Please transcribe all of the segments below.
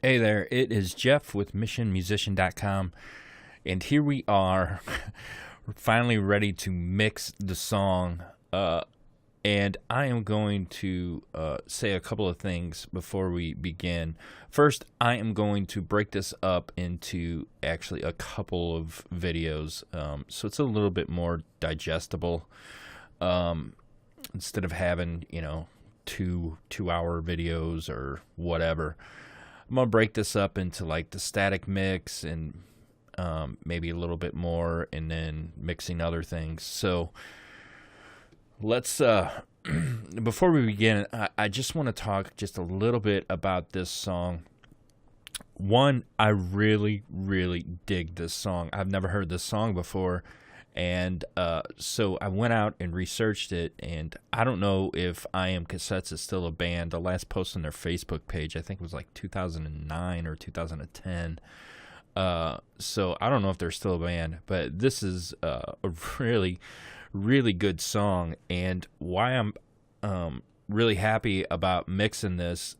Hey there, it is Jeff with missionmusician.com, and here we are. We're finally ready to mix the song, and I am going to say a couple of things before we begin. First, I am going to break this up into actually a couple of videos, so it's a little bit more digestible, instead of having, two-hour videos or whatever. I'm going to break this up into like the static mix and maybe a little bit more, and then mixing other things. So let's, before we begin, I just want to talk just a little bit about this song. One, I really, really dig this song. I've never heard this song before. And so I went out and researched it, and I don't know if I Am Cassettes is still a band. The last post on their Facebook page, I think, was like 2009 or 2010. So I don't know if they're still a band, but this is a really, really good song. And why I'm really happy about mixing this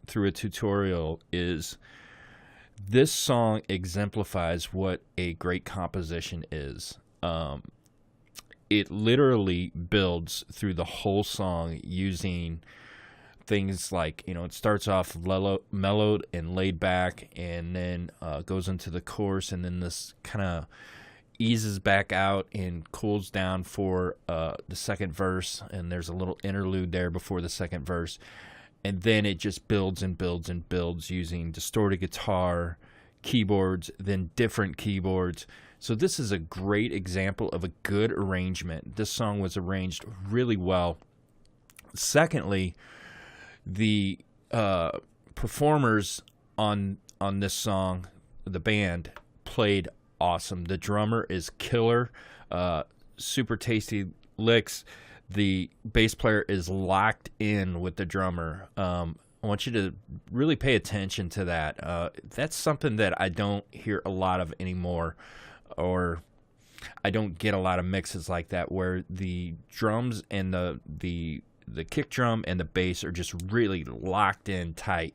through a tutorial is this song exemplifies what a great composition is. It literally builds through the whole song using things like, it starts off mellowed and laid back, and then goes into the chorus, and then this kind of eases back out and cools down for the second verse, and there's a little interlude there before the second verse, and then it just builds and builds and builds using distorted guitar, keyboards, then different keyboards. So this is a great example of a good arrangement. This song was arranged really well. Secondly, the performers on this song, the band, played awesome. The drummer is killer, super tasty licks. The bass player is locked in with the drummer. I want you to really pay attention to that. That's something that I don't hear a lot of anymore, or I don't get a lot of mixes like that where the drums and the kick drum and the bass are just really locked in tight,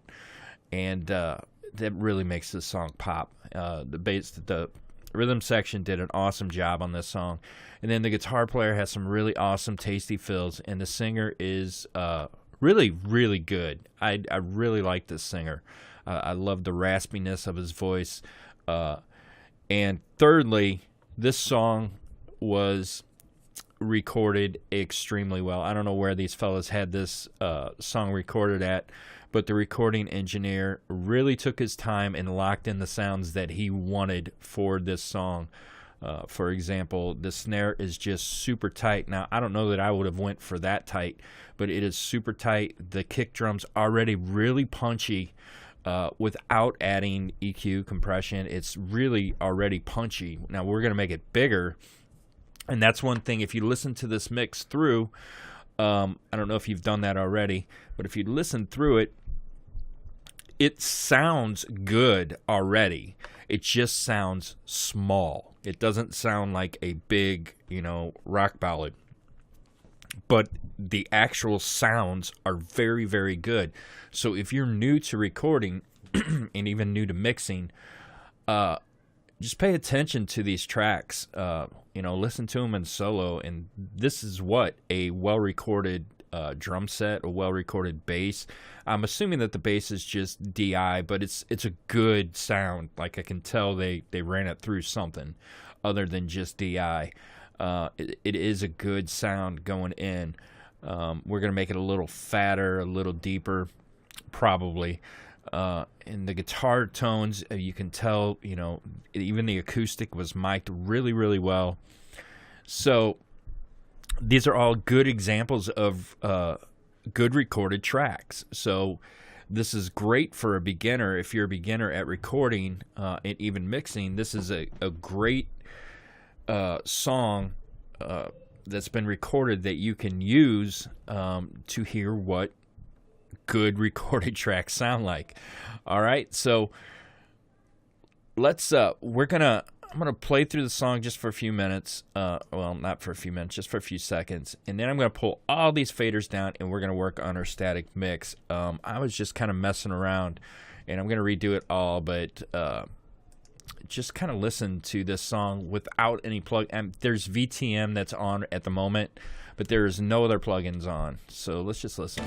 and that really makes this song pop. The rhythm section did an awesome job on this song, and then the guitar player has some really awesome tasty fills, and the singer is really, really good. I really like this singer. I love the raspiness of his voice. And thirdly, this song was recorded extremely well. I don't know where these fellas had this song recorded at, but the recording engineer really took his time and locked in the sounds that he wanted for this song. For example, the snare is just super tight. Now, I don't know that I would have went for that tight, but it is super tight. The kick drum's already really punchy. Without adding EQ compression, it's really already punchy. Now we're going to make it bigger, and that's one thing. If you listen to this mix through, I don't know if you've done that already, but if you listen through it, it sounds good already. It just sounds small. It doesn't sound like a big, rock ballad. But the actual sounds are very, very good. So if you're new to recording and even new to mixing, just pay attention to these tracks. Listen to them in solo, and this is what a well-recorded drum set, a well-recorded bass. I'm assuming that the bass is just DI, but it's a good sound. Like, I can tell they ran it through something other than just DI. It is a good sound going in. We're going to make it a little fatter, a little deeper, probably. And the guitar tones, you can tell, even the acoustic was mic'd really, really well. So these are all good examples of good recorded tracks. So this is great for a beginner. If you're a beginner at recording and even mixing, this is a great song that's been recorded that you can use to hear what good recorded tracks sound like. All right, so let's I'm gonna play through the song just for a few minutes. Well, not for a few minutes, just for a few seconds, and then I'm gonna pull all these faders down, and we're gonna work on our static mix. I was just kind of messing around and I'm going to redo it all, but just kind of listen to this song without any plug. And there's VTM that's on at the moment, but there's no other plugins on. So let's just listen.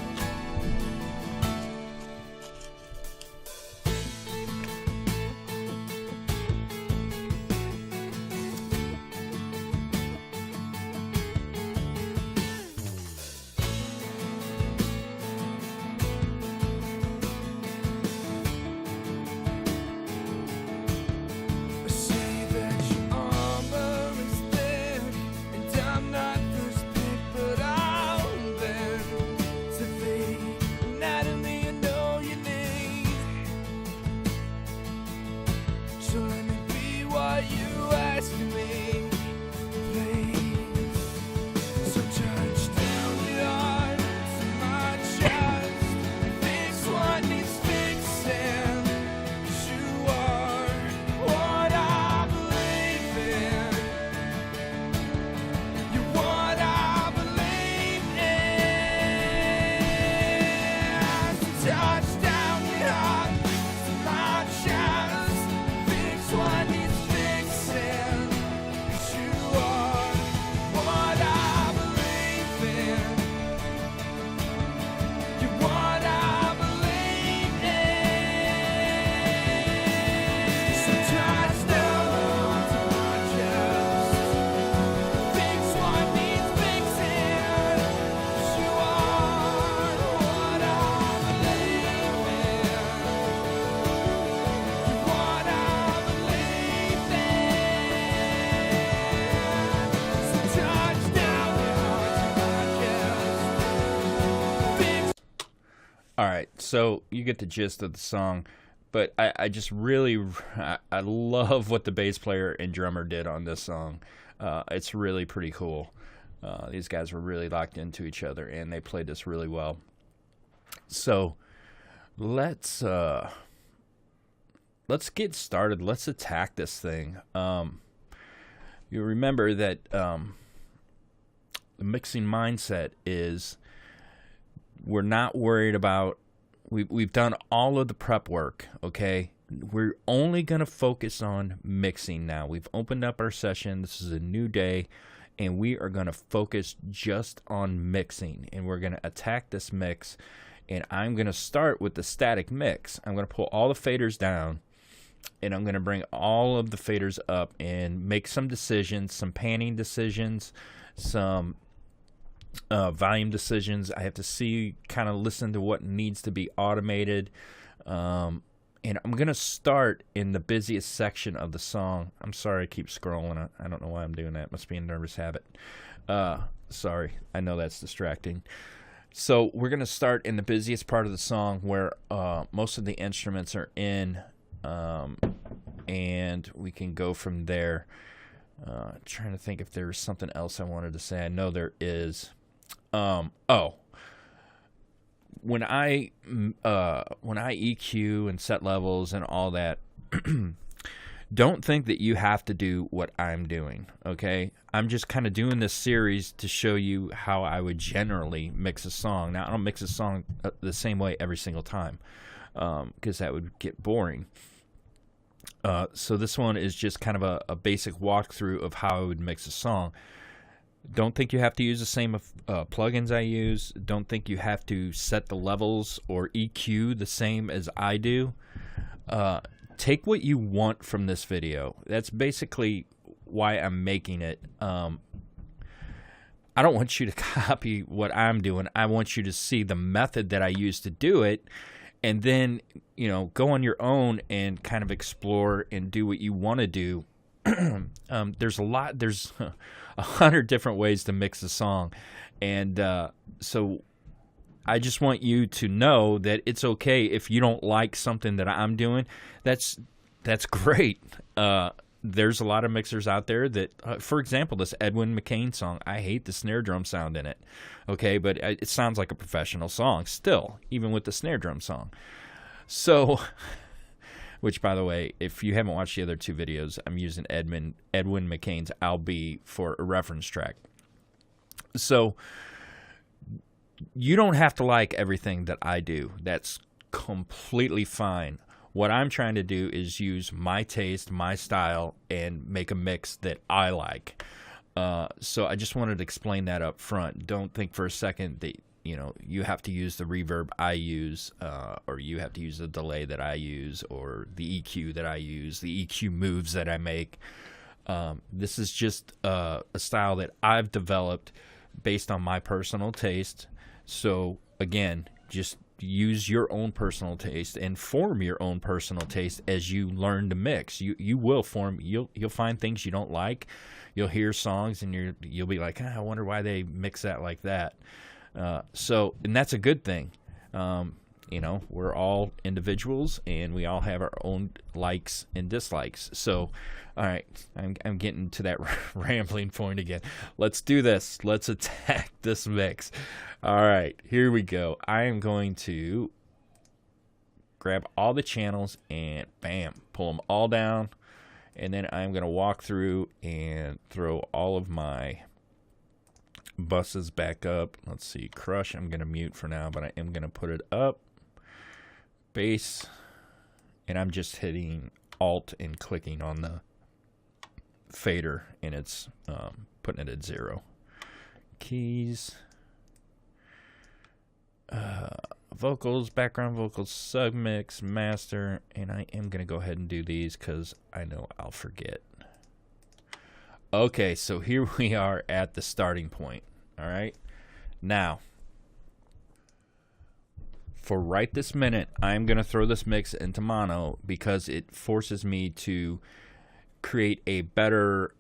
All right, so you get the gist of the song, but I just really, I love what the bass player and drummer did on this song. It's really pretty cool. These guys were really locked into each other, and they played this really well. So let's get started. Let's attack this thing. You remember that the mixing mindset is, we're not worried about, we've done all of the prep work, okay? We're only going to focus on mixing now. We've opened up our session. This is a new day, and we are going to focus just on mixing, and we're going to attack this mix, and I'm going to start with the static mix. I'm going to pull all the faders down, and I'm going to bring all of the faders up and make some decisions, some panning decisions, some volume decisions. I have to see, kind of listen to what needs to be automated. And I'm going to start in the busiest section of the song. I'm sorry I keep scrolling. I don't know why I'm doing that. It must be a nervous habit. Sorry. I know that's distracting. So we're going to start in the busiest part of the song where most of the instruments are in, and we can go from there. Trying to think if there was something else I wanted to say. I know there is. When I EQ and set levels and all that, don't think that you have to do what I'm doing, okay? I'm just kind of doing this series to show you how I would generally mix a song. Now, I don't mix a song the same way every single time, because that would get boring. So this one is just kind of a basic walkthrough of how I would mix a song. Don't think you have to use the same plugins I use. Don't think you have to set the levels or EQ the same as I do. Take what you want from this video. That's basically why I'm making it. I don't want you to copy what I'm doing. I want you to see the method that I use to do it, and then, you know, go on your own and kind of explore and do what you want to do. There's 100 different ways to mix a song, and so I just want you to know that it's okay if you don't like something that I'm doing. That's great. There's a lot of mixers out there that, for example, this Edwin McCain song, I hate the snare drum sound in it, okay, but it sounds like a professional song still, even with the snare drum song. So, which, by the way, if you haven't watched the other two videos, I'm using Edwin McCain's I'll Be for a reference track. So you don't have to like everything that I do. That's completely fine. What I'm trying to do is use my taste, my style, and make a mix that I like. So I just wanted to explain that up front. Don't think for a second that you have to use the reverb I use, or you have to use the delay that I use, or the EQ that I use, the EQ moves that I make. This is just a style that I've developed based on my personal taste. So again, just use your own personal taste and form your own personal taste as you learn to mix. You will form. You'll find things you don't like. You'll hear songs and you'll be like, I wonder why they mix that like that. And that's a good thing. We're all individuals and we all have our own likes and dislikes. So, all right, I'm getting to that rambling point again. Let's do this. Let's attack this mix. All right, here we go. I am going to grab all the channels and bam, pull them all down. And then I'm going to walk through and throw all of my buses back up. Let's see, crush I'm going to mute for now, but I am going to put it up. Bass, and I'm just hitting Alt and clicking on the fader, and it's putting it at 0. Keys, vocals, background vocals, submix, master, and I am going to go ahead and do these because I know I'll forget. Okay, so here we are at the starting point. All right, now for right this minute, I'm going to throw this mix into mono because it forces me to create a better,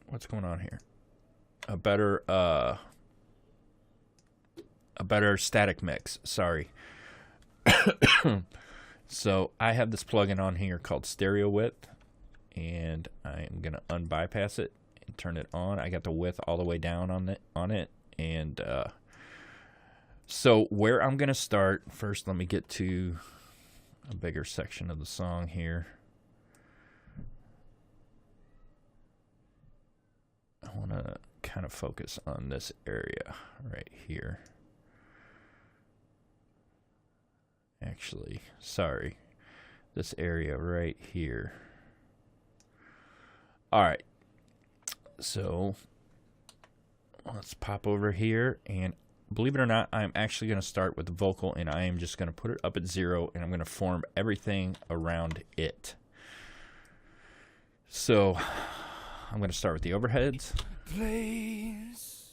what's going on here? A better static mix, sorry. So I have this plugin on here called Stereo Width, and I'm going to unbypass it and turn it on. I got the width all the way down on it, and so where I'm going to start, first let me get to a bigger section of the song here. I want to kind of focus on this area right here. Actually, sorry, this area right here. All right, so let's pop over here, and believe it or not, I'm actually going to start with the vocal, and I am just going to put it up at 0, and I'm going to form everything around it. So I'm going to start with the overheads. Please,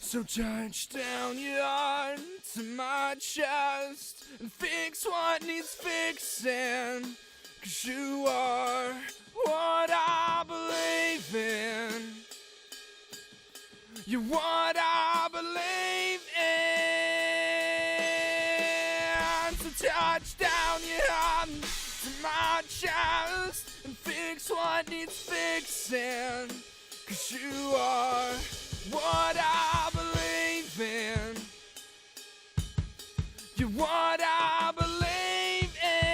so touch down your heart to my chest and fix what needs fixing, 'cause you are what I believe in. You're what I believe in. So touch down your heart to my chest and fix what needs fixing, 'cause you are what I believe in. You're what I believe in.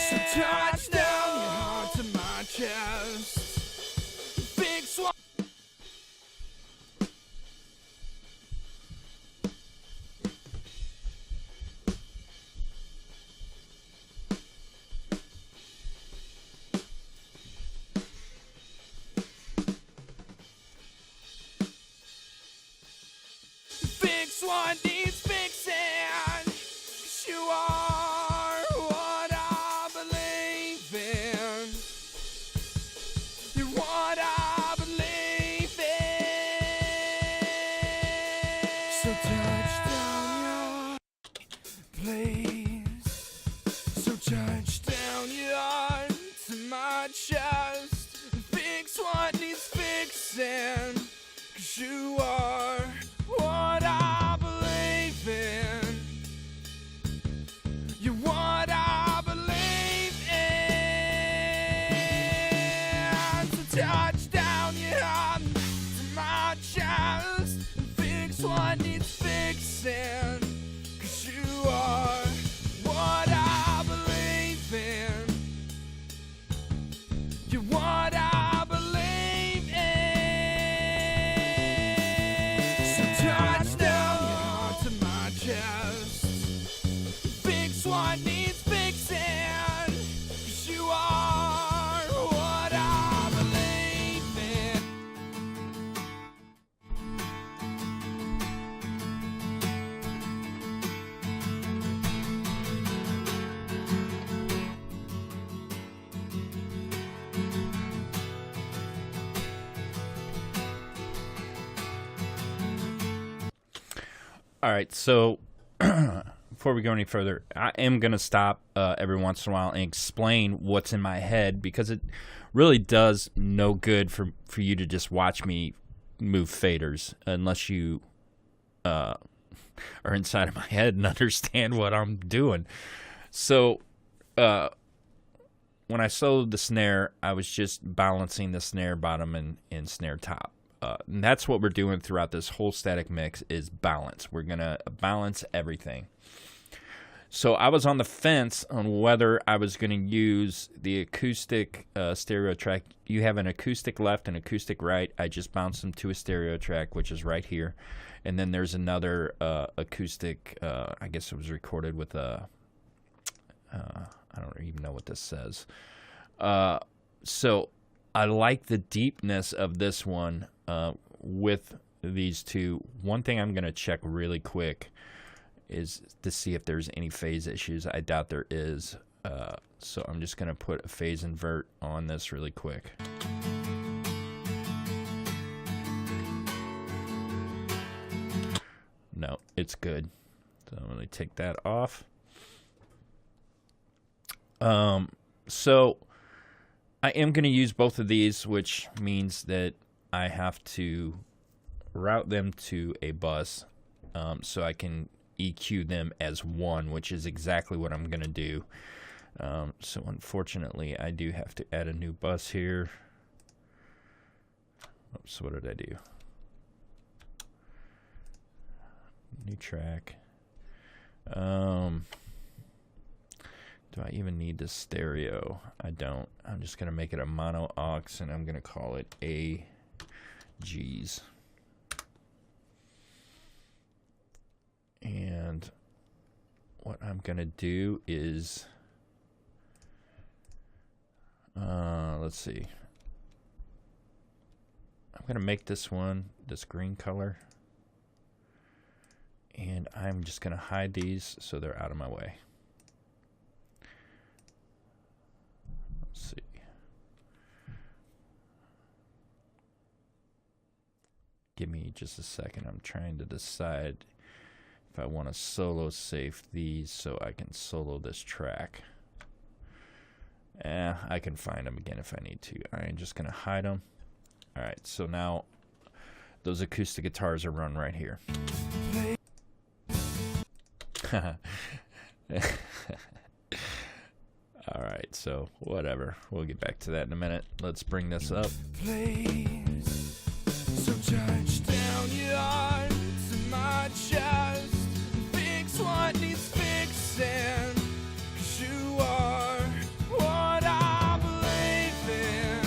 So touch down your heart to my chest. Fix what. Fix what needs fixing, 'cause you are what I believe in. You're what I believe in. So touch down your, please. So touch down your heart to my chest and fix what needs fixing, 'cause you are what I believe All right, so before we go any further, I am going to stop every once in a while and explain what's in my head, because it really does no good for you to just watch me move faders unless you are inside of my head and understand what I'm doing. So when I soloed the snare, I was just balancing the snare bottom and snare top. And that's what we're doing throughout this whole static mix is balance. We're going to balance everything. So I was on the fence on whether I was going to use the acoustic stereo track. You have an acoustic left and acoustic right. I just bounced them to a stereo track, which is right here. And then there's another acoustic, I guess it was recorded with a, I don't even know what this says. So I like the deepness of this one with these two. One thing I'm going to check really quick is to see if there's any phase issues. I doubt there is. So I'm just going to put a phase invert on this really quick. No, it's good. So I'm going to take that off. So I am going to use both of these, which means that I have to route them to a bus so I can EQ them as one, which is exactly what I'm going to do. So unfortunately, I do have to add a new bus here. Oops, what did I do? New track. Do I even need the stereo? I don't. I'm just going to make it a mono aux, and I'm going to call it AGs. And what I'm going to do is, let's see. I'm going to make this one this green color. And I'm just going to hide these so they're out of my way. Let's see. Give me just a second. I'm trying to decide if I want to solo save these so I can solo this track. I can find them again if I need to. I'm just going to hide them. All right, so now those acoustic guitars are run right here. All right, so whatever. We'll get back to that in a minute. Let's bring this up. Please, so touch down your heart to my chest. Fix what needs fixing. 'Cause you are what I believe in.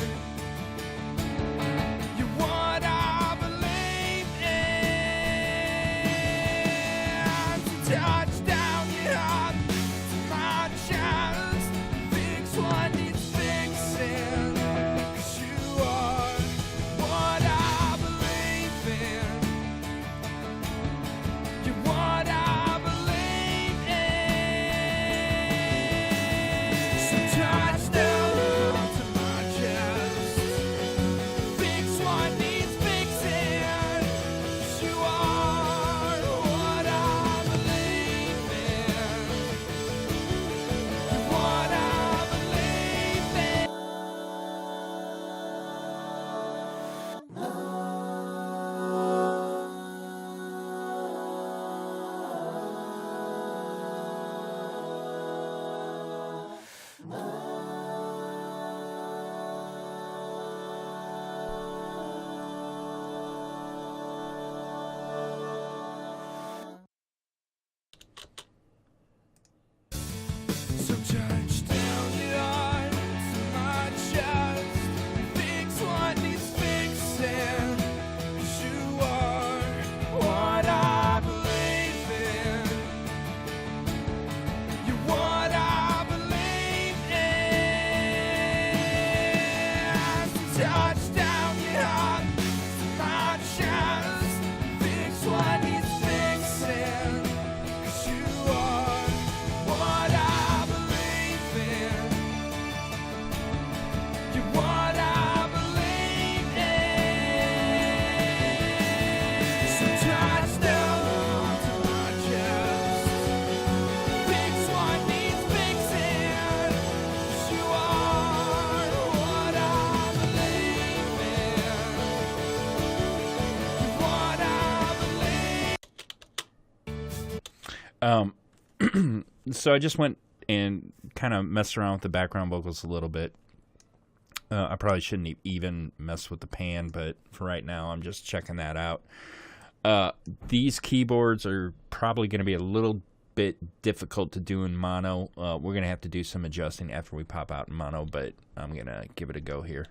You're what I believe in. So touch down your heart to my chest. Fix what needs fixing. 'Cause you are what I believe in. You're what I believe in. So touch down your heart to my chest. Fix what needs fixing. 'Cause you are what I believe Um, so I just went and kind of messed around with the background vocals a little bit. I probably shouldn't even mess with the pan, but for right now, I'm just checking that out. These keyboards are probably going to be a little bit difficult to do in mono. We're going to have to do some adjusting after we pop out in mono, but I'm going to give it a go here.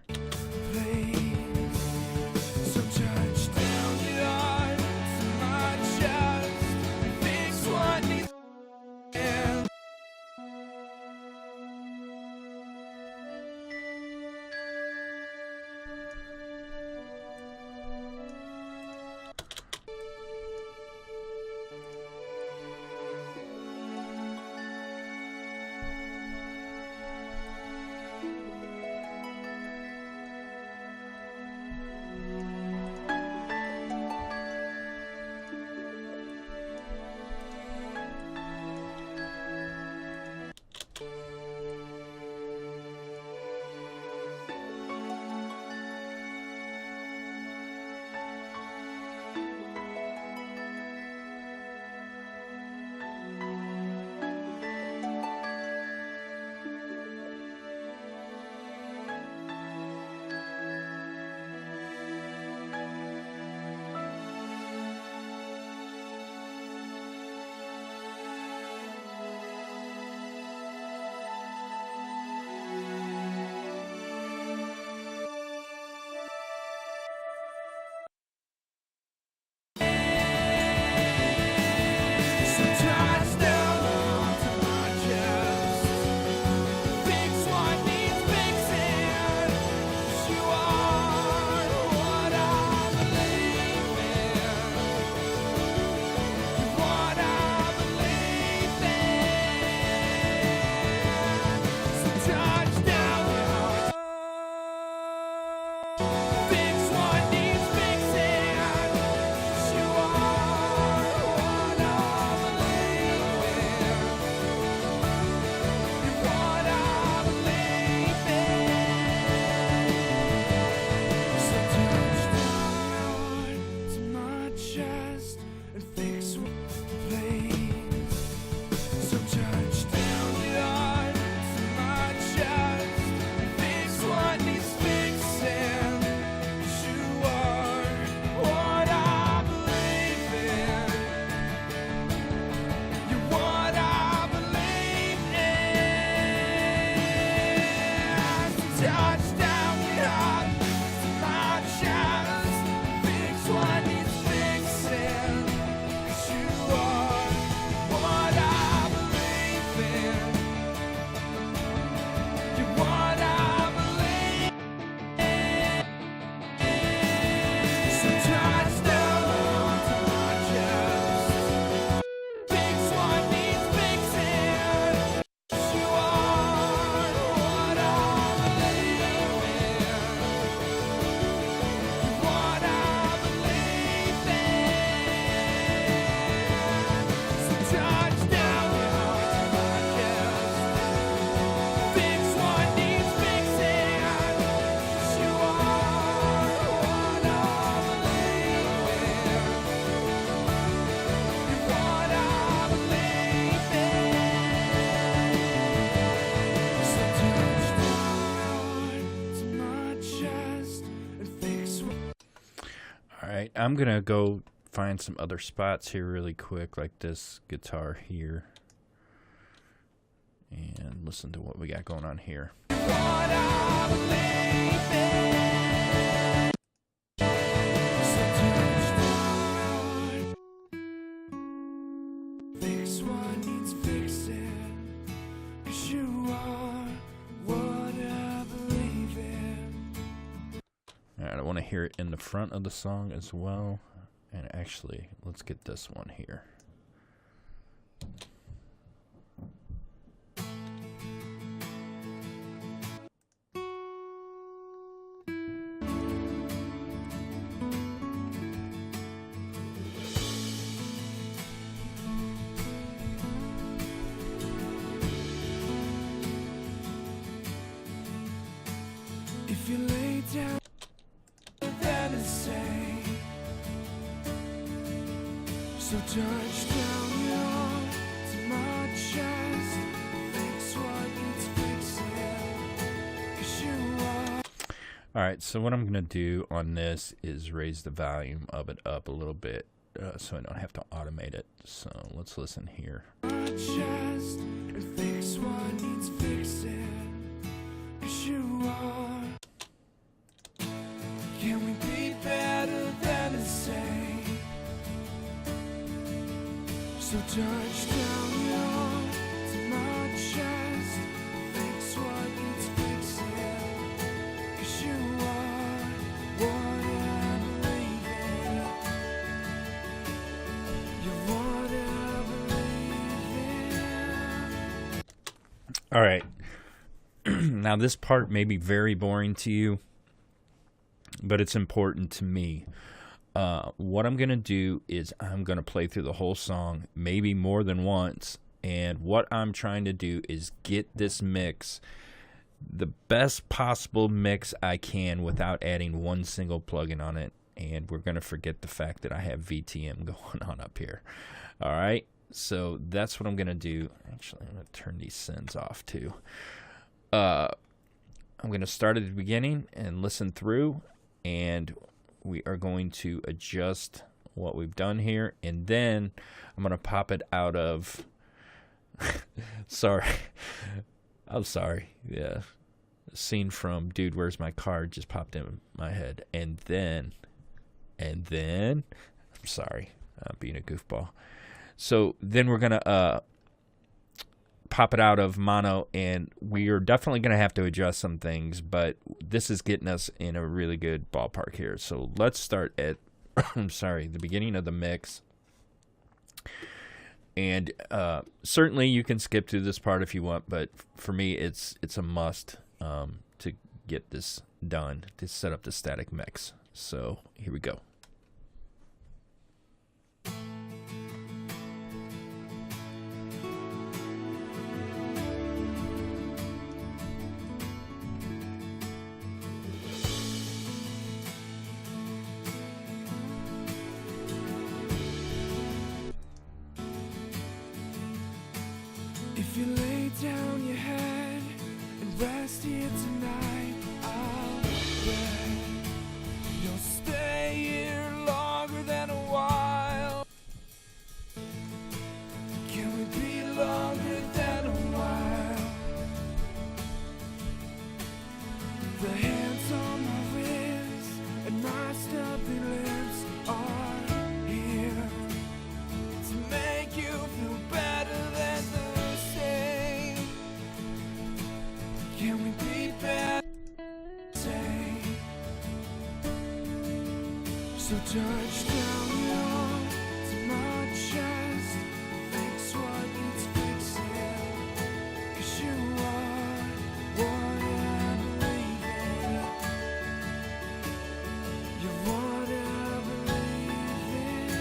Alright, I'm going to go find some other spots here really quick, like this guitar here. And listen to what we got going on here. Alright, I want to hear it in the front of the song as well. And actually, let's get this one here. If you lay down then and say, so touch down your heart my chest. Fix what needs fixing. 'Cause you are. All right, so what I'm going to do on this is raise the volume of it up a little bit so I don't have to automate it. So let's listen here. My chest and fix what needs fixing. 'Cause you are. Can we be better than the same? So touch down your to my chest. Fix what needs fixing. 'Cause you are what I believe in. You're what I believe in. All right. Now, this part may be very boring to you, but it's important to me. What I'm going to do is I'm going to play through the whole song, maybe more than once. And what I'm trying to do is get this mix, the best possible mix I can without adding one single plugin on it. And we're going to forget the fact that I have VTM going on up here. All right. So that's what I'm going to do. Actually, I'm going to turn these sends off too. I'm going to start at the beginning and listen through, and we are going to adjust what we've done here, and then I'm going to pop it out of I'm sorry. Yeah. The scene from Dude, Where's My Car just popped in my head. And then I'm sorry, I'm being a goofball. So then we're going to pop it out of mono, and we are definitely going to have to adjust some things, but this is getting us in a really good ballpark here. So let's start at the beginning of the mix. And certainly you can skip through this part if you want, but for me it's a must to get this done, to set up the static mix. So here we go. If you lay down your head and rest here tonight, I'll bet you'll stay here longer than a while. Can we be longer than a while? The hands on my wrist and my stuffy lips are here to make you feel better than the same. Can we be better? Same. So touch down your to my chest. Fix what needs fixing. 'Cause you are what I believe in. You're what I believe in.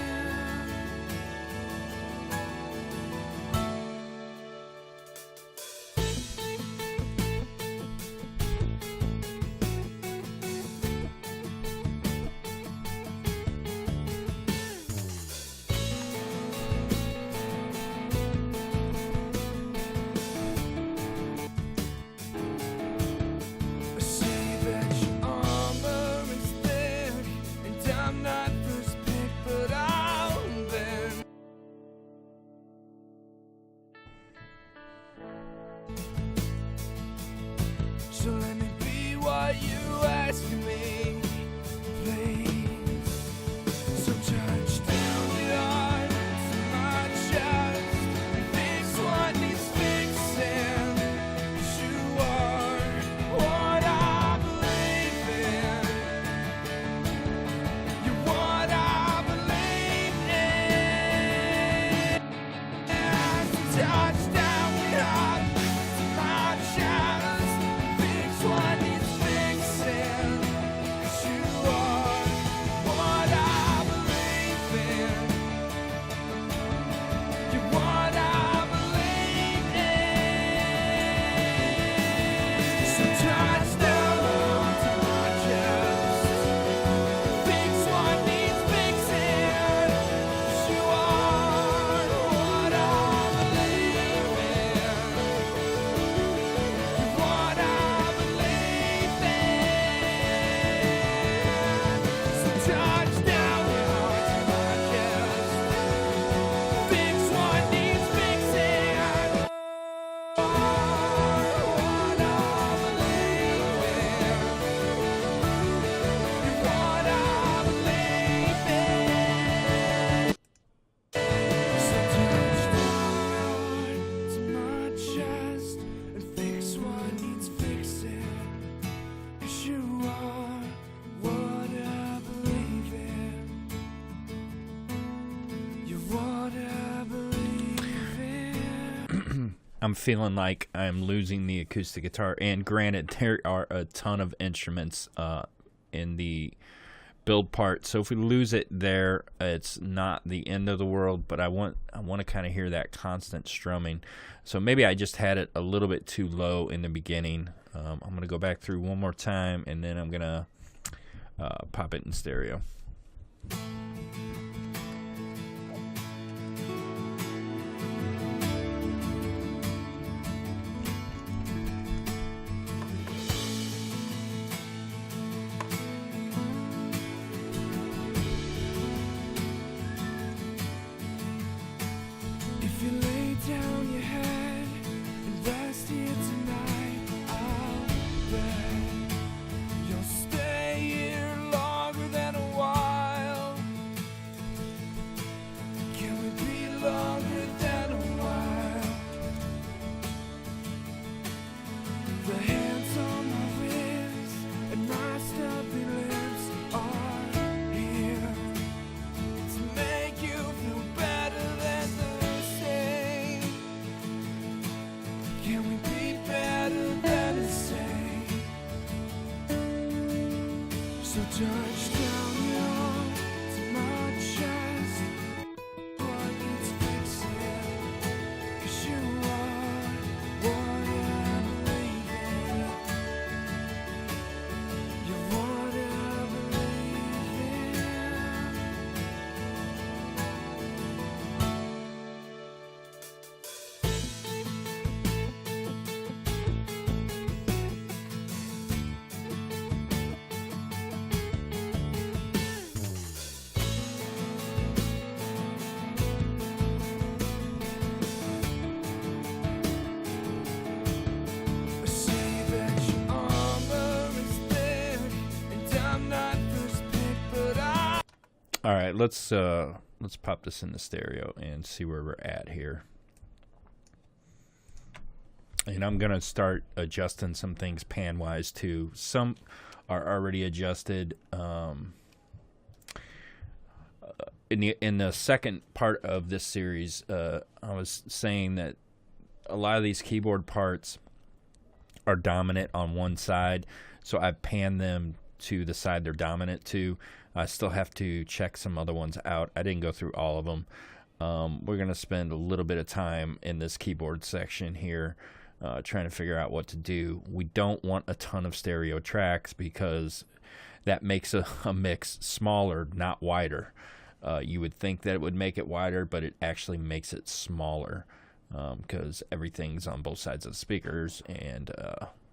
I'm feeling like I'm losing the acoustic guitar. And granted, there are a ton of instruments in the build part, so if we lose it there, it's not the end of the world. But I want to kind of hear that constant strumming. So maybe I just had it a little bit too low in the beginning. I'm going to go back through one more time, and then I'm going to pop it in stereo. If you lay down your head and rest here tonight, I'll bet you'll stay here longer than a while. Can we be longer than a while? The hands on my wrists and my stubby lips are here to make you feel better than the same. Can we be better than the same? So touch down your arm to my chest. What needs fixing? 'Cause you are what I believe in. You're what I believe in. I say that your armor is thick, and I'm not first pick, but I. All right, let's pop this in the stereo and see where we're at here. And I'm gonna start adjusting some things pan wise too. Some are already adjusted. In the second part of this series, I was saying that a lot of these keyboard parts are dominant on one side, so I've panned them to the side they're dominant to. I still have to check some other ones out. I didn't go through all of them. We're going to spend a little bit of time in this keyboard section here trying to figure out what to do. We don't want a ton of stereo tracks because that makes a mix smaller, not wider. You would think that it would make it wider, but it actually makes it smaller because everything's on both sides of the speakers, and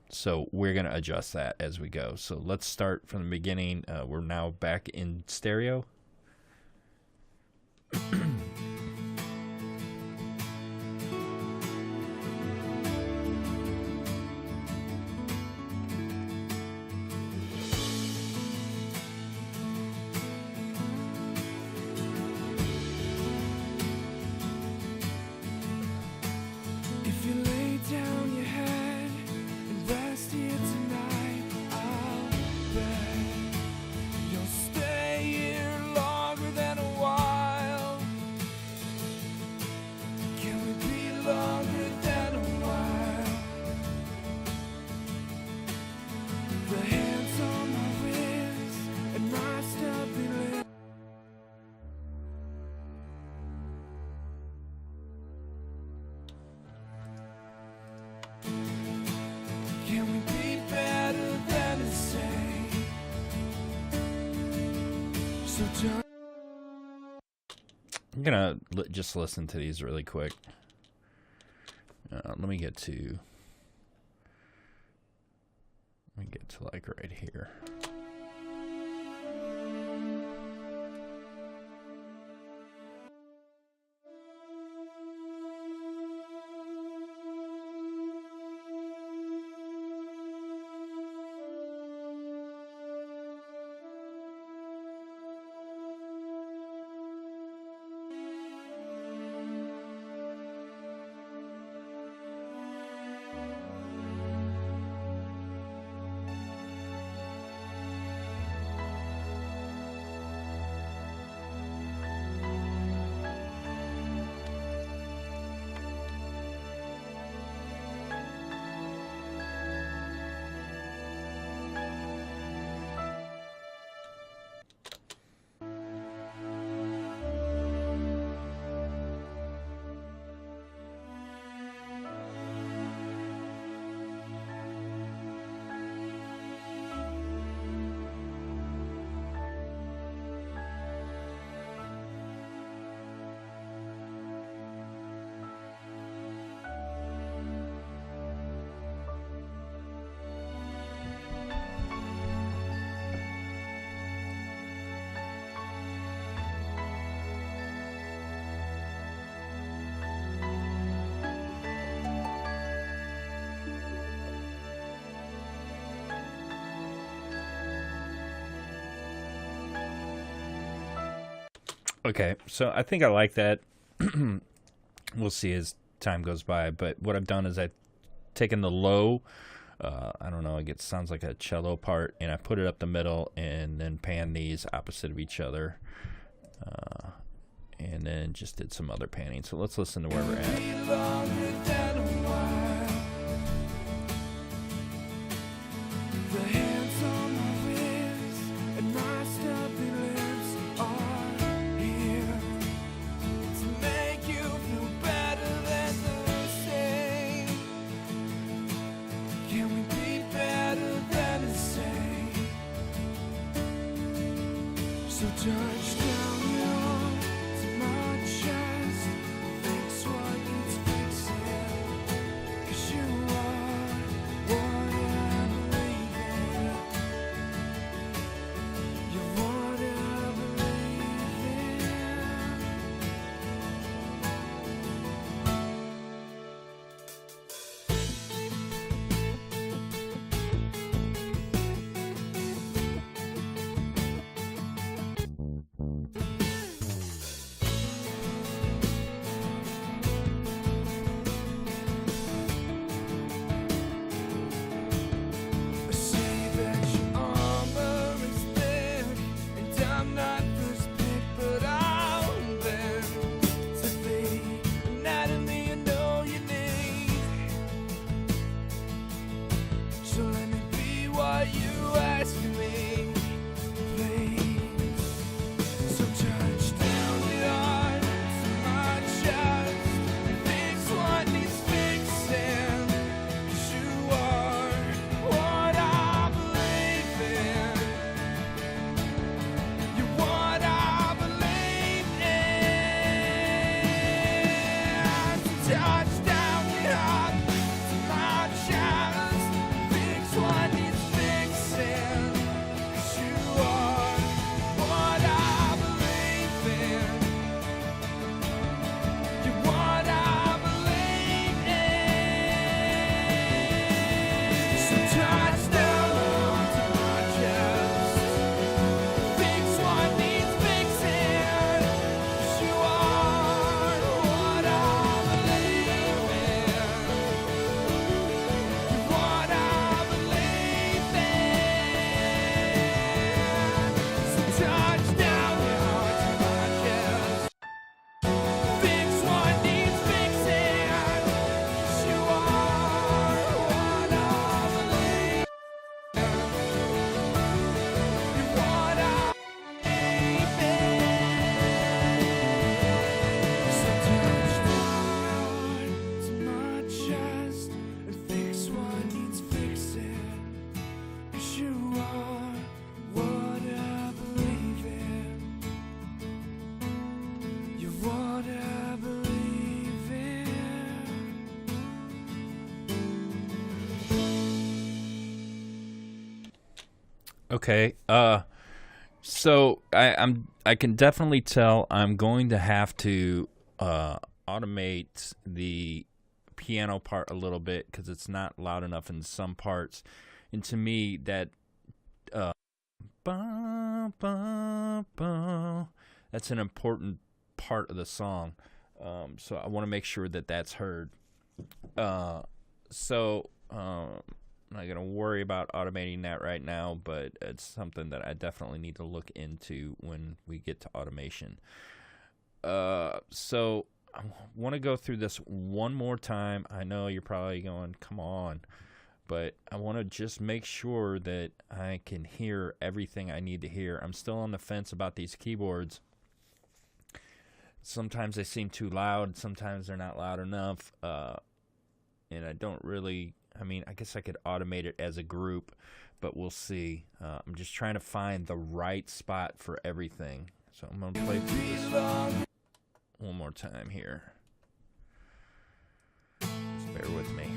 so we're going to adjust that as we go. So let's start from the beginning. We're now back in stereo. If you lay down your head and rest here tonight, I'll bet you'll stay here longer than a while. Can we be longer than a while? The hands on my wrists and my stubby lips. Can we be better than the same? So just I'm going to just listen to these really quick. Let me get to like right here. Okay, so I think I like that. We'll see as time goes by. But what I've done is I've taken the low, I don't know, it sounds like a cello part, and I put it up the middle and then pan these opposite of each other. And then just did some other panning. So let's listen to where we're at. The hands on my wrist and my stubby lips are here to make you feel better than the same. Can we be better than the same? So touch down your arm to my chest, fix what needs fixing, 'cause you are what I believe in. You're what I believe in. I say that your armor is thick, and I'm not first pick, but I'll bend to the anatomy I know you need. So let me be what you ask of me, please. So touch down the arm to my chest, fix what needs fixing, 'cause you are what I believe in. You're what I believe in. Touch down the arm to my chest, fix what needs fixing, 'cause you are what I believe in. You're what I believe in. So touch down to my chest, fix what needs fixing, 'cause you are what I believe in. You're what I believe in. So touch down your heart to my chest, fix what needs fixing, 'cause you are what I believe in. You're what I believe in. So touch down to my chest and fix what needs fixing, 'cause you are what I believe in. You're what I believe in. Okay. So I can definitely tell I'm going to have to automate the piano part a little bit because it's not loud enough in some parts. And to me, that ba, ba, ba, that's an important part of the song. So I want to make sure that that's heard. I'm not going to worry about automating that right now, but it's something that I definitely need to look into when we get to automation. So I want to go through this one more time. I know you're probably going, come on. But I want to just make sure that I can hear everything I need to hear. I'm still on the fence about these keyboards. Sometimes they seem too loud. Sometimes they're not loud enough. And I don't really... I guess I could automate it as a group, but we'll see. I'm just trying to find the right spot for everything. So I'm going to play through this one more time here. Just bear with me.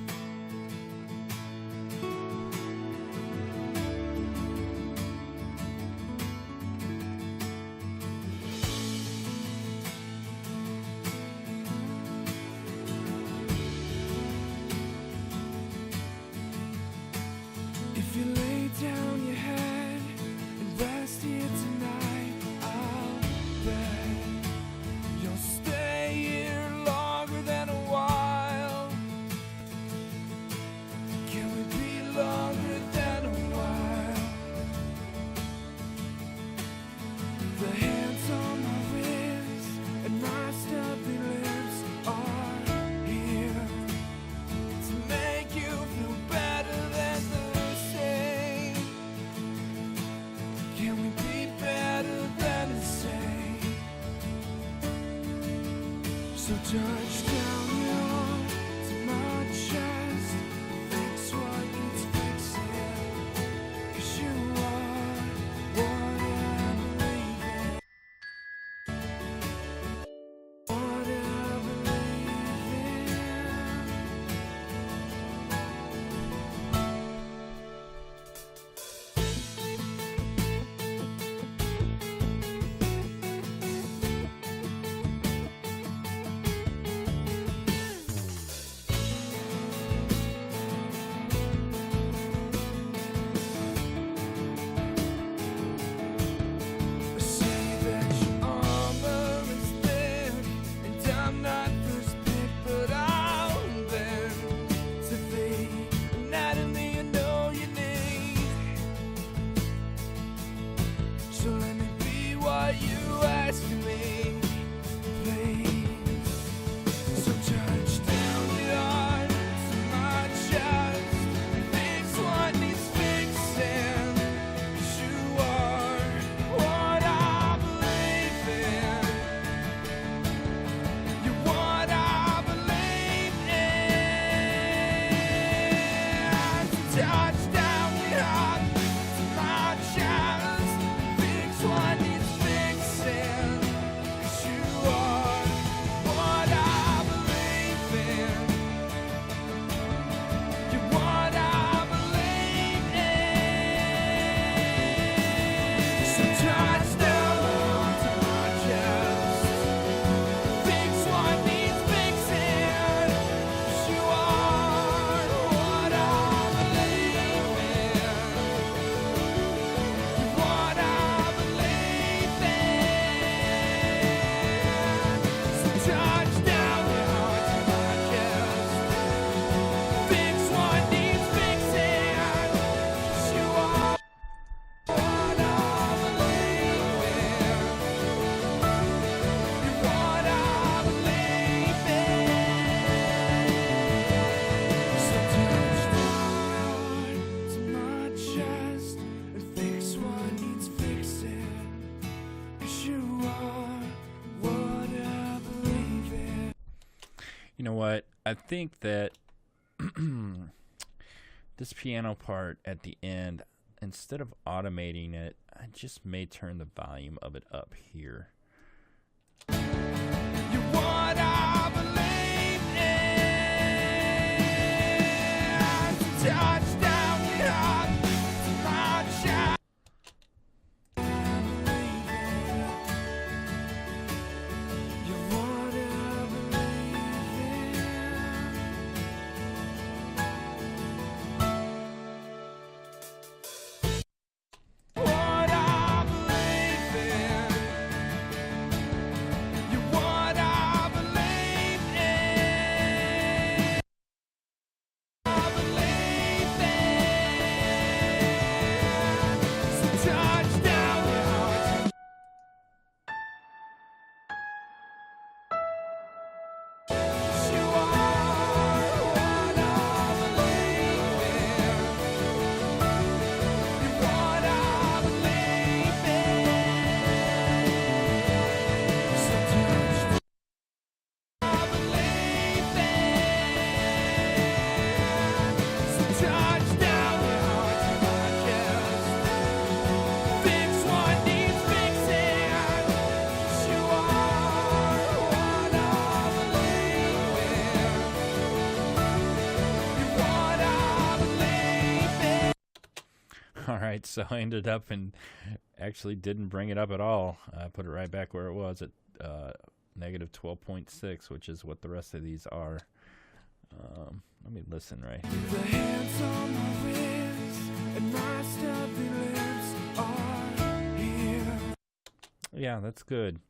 If you lay down your head and rest here tonight, I'll bet touch down your arm to my chest, fix what needs fixing, 'cause you are what I believe in. What I believe in. Say that your armor is thin, and I'm not first pick, but I'll bend to the anatomy I know you need. So let me be what you ask of me, please. So touch down your arm to my chest, fix what needs fixing, 'cause you are what I believe in. You're what I believe in. So touch down your arm to my chest, fix what needs fixing, 'cause you are what I believe in. You're what I believe in. So touch down to my chest, fix what needs fixing, 'cause you are what I believe in. You're what I believe in. So touch down to my chest, fix what needs fixing, 'cause you are what I believe in. You're what I believe in. So touch down to my chest and fix what needs fixing, 'cause you are what I believe in. You know what? I think that this piano part at the end, instead of automating it, I just may turn the volume of it up here. You're what I believe in. Touch down your heart to my chest. You're what I believe in. What I believe in. You're what I believe in. I believe in. So touch down your heart. You are what I believe in. You're what I believe in. So touch I believe in. So touch down your heart to my chest, fix what needs fixing, 'cause you are what I believe in. You're what I believe in. All right, so I ended up and actually didn't bring it up at all. I put it right back where it was at negative 12.6, which is what the rest of these are. Let me listen right here. The hands on my wrist and my stuffy lips are here. Yeah, that's good.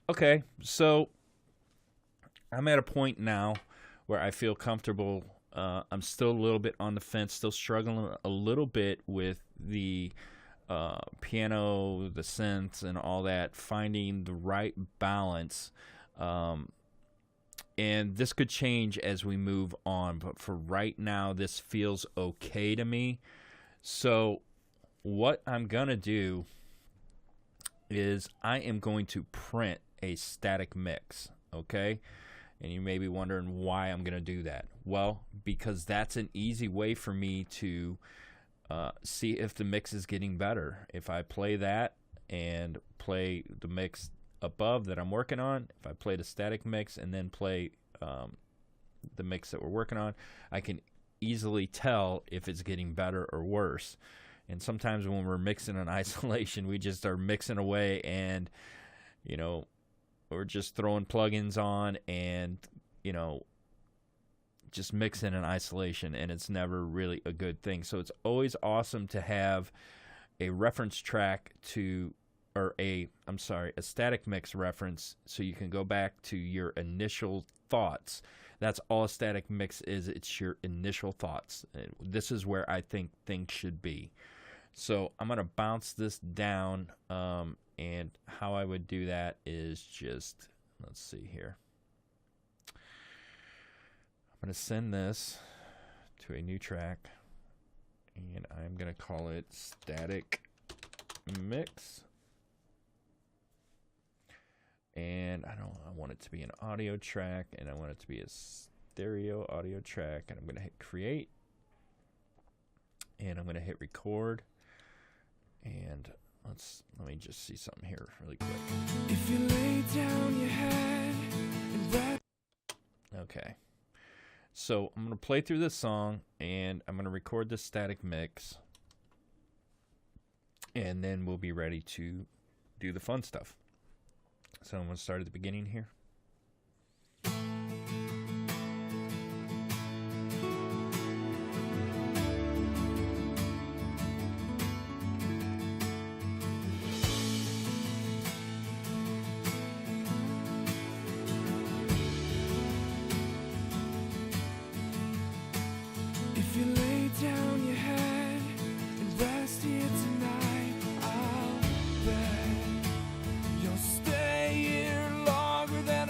Okay, so I'm at a point now where I feel comfortable. I'm still a little bit on the fence, still struggling a little bit with the piano, the synths, and all that, finding the right balance. And this could change as we move on, but for right now, this feels okay to me. So what I'm going to do is I am going to print a static mix. okay? And you may be wondering why I'm going to do that. Well, because that's an easy way for me to see if the mix is getting better. If I play that and play the mix above that I'm working on, if I play the static mix and then play the mix that we're working on, I can easily tell if it's getting better or worse. And sometimes when we're mixing in isolation, we just are mixing away and, you know, we're just throwing plugins on and, you know, just mixing in isolation, and it's never really a good thing. So it's always awesome to have a reference track to, or a static mix reference, so you can go back to your initial thoughts. That's all a static mix is. It's your initial thoughts. This is where I think things should be. So I'm going to bounce this down, and how I would do that is just, let's see here. I'm going to send this to a new track, and I'm going to call it static mix. And I want it to be an audio track, and I want it to be a stereo audio track, and I'm going to hit create, and I'm going to hit record, and let me just see something here really quick. If you lay down your head and rest. Okay. So I'm going to play through this song, and I'm going to record this static mix, and then we'll be ready to do the fun stuff. So I'm going to start at the beginning here. If you lay down your head and rest here tonight, I'll bet you'll stay here longer than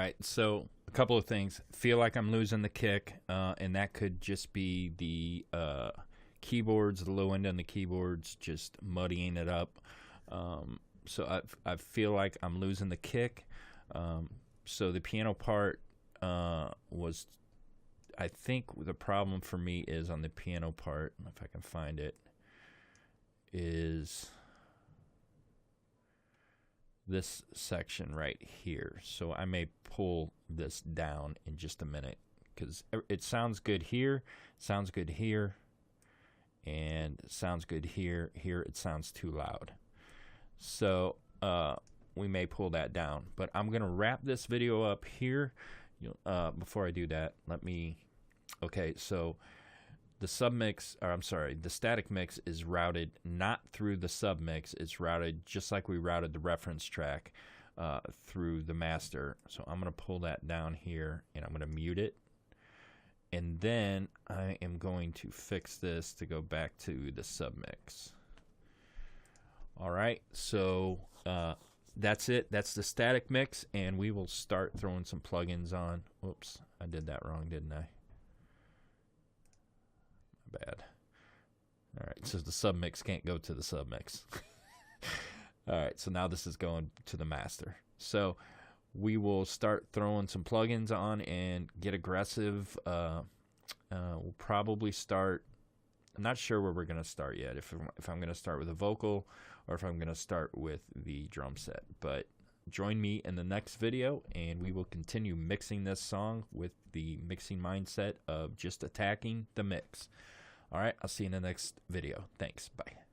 right, so a couple of things. Feel like I'm losing the kick, and that could just be the keyboards, the low end on the keyboards, just muddying it up. So I feel like I'm losing the kick. So the piano part was, I think the problem for me is on the piano part, if I can find it, is this section right here. So I may pull this down in just a minute because it sounds good here, sounds good here, and it sounds good here. Here it sounds too loud. So we may pull that down, but I'm gonna wrap this video up here. Before I do that, okay, so the submix, or I'm sorry, the static mix is routed not through the submix, it's routed just like we routed the reference track through the master. So I'm gonna pull that down here and I'm gonna mute it, and then I am going to fix this to go back to the submix. All right, so that's it. That's the static mix, and we will start throwing some plugins on. Whoops, I did that wrong, didn't I? My bad. All right, so the submix can't go to the submix. All right, so now this is going to the master. So we will start throwing some plugins on and get aggressive. We'll probably start. I'm not sure where we're going to start yet, if I'm going to start with a vocal or if I'm going to start with the drum set. But join me in the next video, and we will continue mixing this song with the mixing mindset of just attacking the mix. All right, I'll see you in the next video. Thanks. Bye.